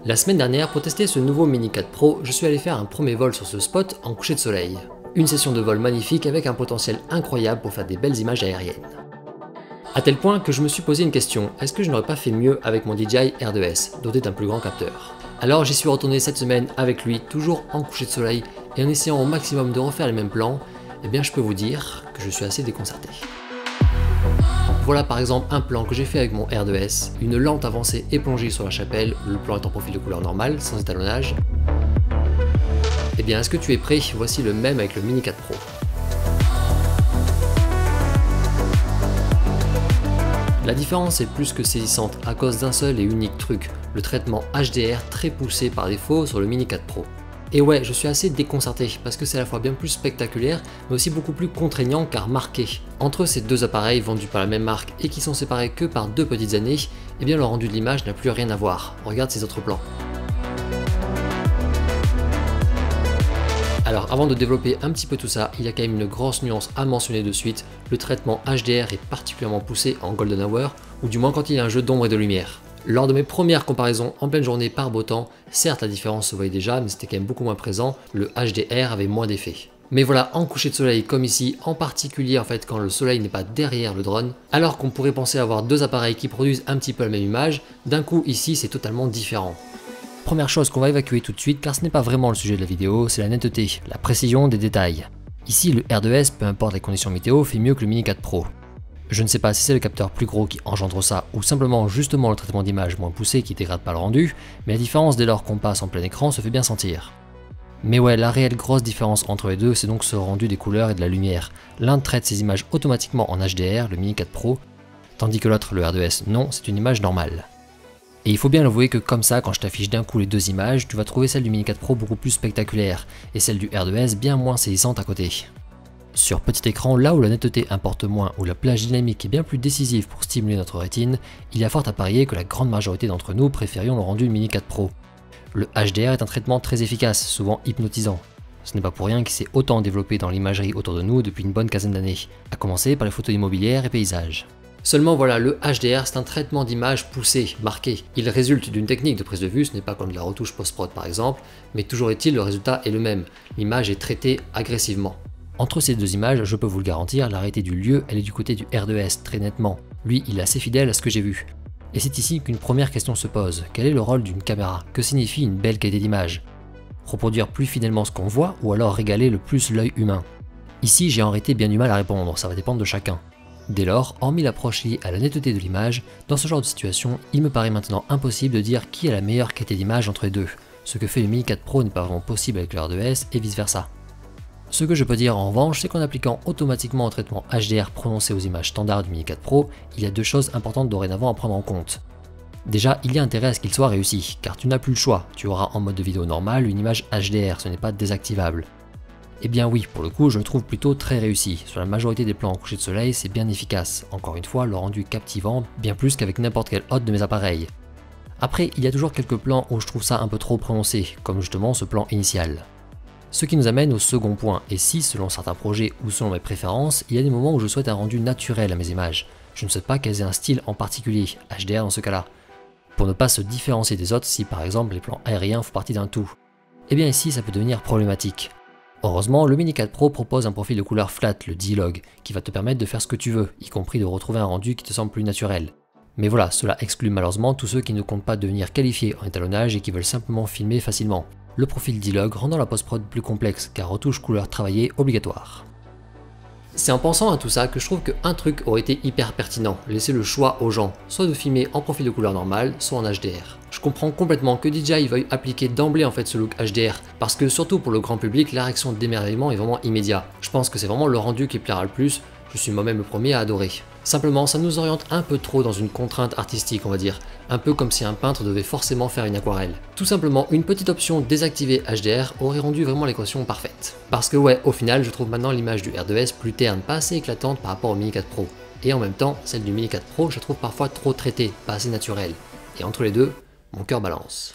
La semaine dernière, pour tester ce nouveau Mini 4 Pro, je suis allé faire un premier vol sur ce spot en coucher de soleil. Une session de vol magnifique avec un potentiel incroyable pour faire des belles images aériennes. A tel point que je me suis posé une question, est-ce que je n'aurais pas fait mieux avec mon DJI R2S, doté d'un plus grand capteur? Alors j'y suis retourné cette semaine avec lui, toujours en coucher de soleil, et en essayant au maximum de refaire les mêmes plans, eh bien je peux vous dire que je suis assez déconcerté. Voilà par exemple un plan que j'ai fait avec mon R2S, une lente avancée et plongée sur la chapelle, le plan est en profil de couleur normale, sans étalonnage. Eh bien est-ce que tu es prêt? Voici le même avec le Mini 4 Pro. La différence est plus que saisissante à cause d'un seul et unique truc, le traitement HDR très poussé par défaut sur le Mini 4 Pro. Et ouais, je suis assez déconcerté parce que c'est à la fois bien plus spectaculaire mais aussi beaucoup plus contraignant car marqué. Entre ces deux appareils vendus par la même marque et qui sont séparés que par 2 petites années, eh bien le rendu de l'image n'a plus rien à voir. Regarde ces autres plans. Alors avant de développer un petit peu tout ça, il y a quand même une grosse nuance à mentionner de suite, le traitement HDR est particulièrement poussé en Golden Hour, ou du moins quand il y a un jeu d'ombre et de lumière. Lors de mes premières comparaisons en pleine journée par beau temps, certes la différence se voyait déjà, mais c'était quand même beaucoup moins présent, le HDR avait moins d'effet. Mais voilà, en coucher de soleil comme ici, en particulier en fait quand le soleil n'est pas derrière le drone, alors qu'on pourrait penser avoir deux appareils qui produisent un petit peu la même image, d'un coup ici c'est totalement différent. Première chose qu'on va évacuer tout de suite car ce n'est pas vraiment le sujet de la vidéo, c'est la netteté, la précision des détails. Ici le R2S, peu importe les conditions météo, fait mieux que le Mini 4 Pro. Je ne sais pas si c'est le capteur plus gros qui engendre ça ou simplement justement le traitement d'image moins poussé qui dégrade pas le rendu, mais la différence dès lors qu'on passe en plein écran se fait bien sentir. Mais ouais, la réelle grosse différence entre les deux c'est donc ce rendu des couleurs et de la lumière. L'un traite ses images automatiquement en HDR, le Mini 4 Pro, tandis que l'autre, le R2S, non, c'est une image normale. Et il faut bien l'avouer que comme ça, quand je t'affiche d'un coup les deux images, tu vas trouver celle du Mini 4 Pro beaucoup plus spectaculaire, et celle du R2S bien moins saisissante à côté. Sur petit écran, là où la netteté importe moins, où la plage dynamique est bien plus décisive pour stimuler notre rétine, il y a fort à parier que la grande majorité d'entre nous préférions le rendu Mini 4 Pro. Le HDR est un traitement très efficace, souvent hypnotisant. Ce n'est pas pour rien qu'il s'est autant développé dans l'imagerie autour de nous depuis une bonne quinzaine d'années, à commencer par les photos immobilières et paysages. Seulement voilà, le HDR c'est un traitement d'image poussé, marqué. Il résulte d'une technique de prise de vue, ce n'est pas comme de la retouche post-prod par exemple, mais toujours est-il, le résultat est le même. L'image est traitée agressivement. Entre ces deux images, je peux vous le garantir, la réalité du lieu, elle est du côté du R2S, très nettement. Lui, il est assez fidèle à ce que j'ai vu. Et c'est ici qu'une première question se pose. Quel est le rôle d'une caméra? Que signifie une belle qualité d'image? Reproduire plus fidèlement ce qu'on voit ou alors régaler le plus l'œil humain? Ici, j'ai en réalité bien du mal à répondre, ça va dépendre de chacun. Dès lors, hormis l'approche liée à la netteté de l'image, dans ce genre de situation, il me paraît maintenant impossible de dire qui a la meilleure qualité d'image entre les deux. Ce que fait le Mini 4 Pro n'est pas vraiment possible avec le R2S et vice versa. Ce que je peux dire en revanche, c'est qu'en appliquant automatiquement un traitement HDR prononcé aux images standards du Mini 4 Pro, il y a deux choses importantes dorénavant à prendre en compte. Déjà, il y a intérêt à ce qu'il soit réussi, car tu n'as plus le choix, tu auras en mode de vidéo normal une image HDR, ce n'est pas désactivable. Eh bien oui, pour le coup, je le trouve plutôt très réussi. Sur la majorité des plans en coucher de soleil, c'est bien efficace. Encore une fois, le rendu est captivant, bien plus qu'avec n'importe quel autre de mes appareils. Après, il y a toujours quelques plans où je trouve ça un peu trop prononcé, comme justement ce plan initial. Ce qui nous amène au second point, et si, selon certains projets ou selon mes préférences, il y a des moments où je souhaite un rendu naturel à mes images. Je ne souhaite pas qu'elles aient un style en particulier, HDR dans ce cas-là. Pour ne pas se différencier des autres si par exemple les plans aériens font partie d'un tout. Eh bien ici, ça peut devenir problématique. Heureusement, le Mini 4 Pro propose un profil de couleur flat, le D-Log, qui va te permettre de faire ce que tu veux, y compris de retrouver un rendu qui te semble plus naturel. Mais voilà, cela exclut malheureusement tous ceux qui ne comptent pas devenir qualifiés en étalonnage et qui veulent simplement filmer facilement. Le profil D-Log rendant la post-prod plus complexe, car retouche couleur travaillée obligatoire. C'est en pensant à tout ça que je trouve qu'un truc aurait été hyper pertinent, laisser le choix aux gens, soit de filmer en profil de couleur normale, soit en HDR. Je comprends complètement que DJI veuille appliquer d'emblée en fait ce look HDR, parce que surtout pour le grand public, la réaction d'émerveillement est vraiment immédiat. Je pense que c'est vraiment le rendu qui plaira le plus, je suis moi-même le premier à adorer. Simplement, ça nous oriente un peu trop dans une contrainte artistique, on va dire, un peu comme si un peintre devait forcément faire une aquarelle. Tout simplement, une petite option désactivée HDR aurait rendu vraiment l'équation parfaite. Parce que ouais, au final, je trouve maintenant l'image du R2S plus terne, pas assez éclatante par rapport au Mini 4 Pro. Et en même temps, celle du Mini 4 Pro, je la trouve parfois trop traitée, pas assez naturelle. Et entre les deux, mon cœur balance.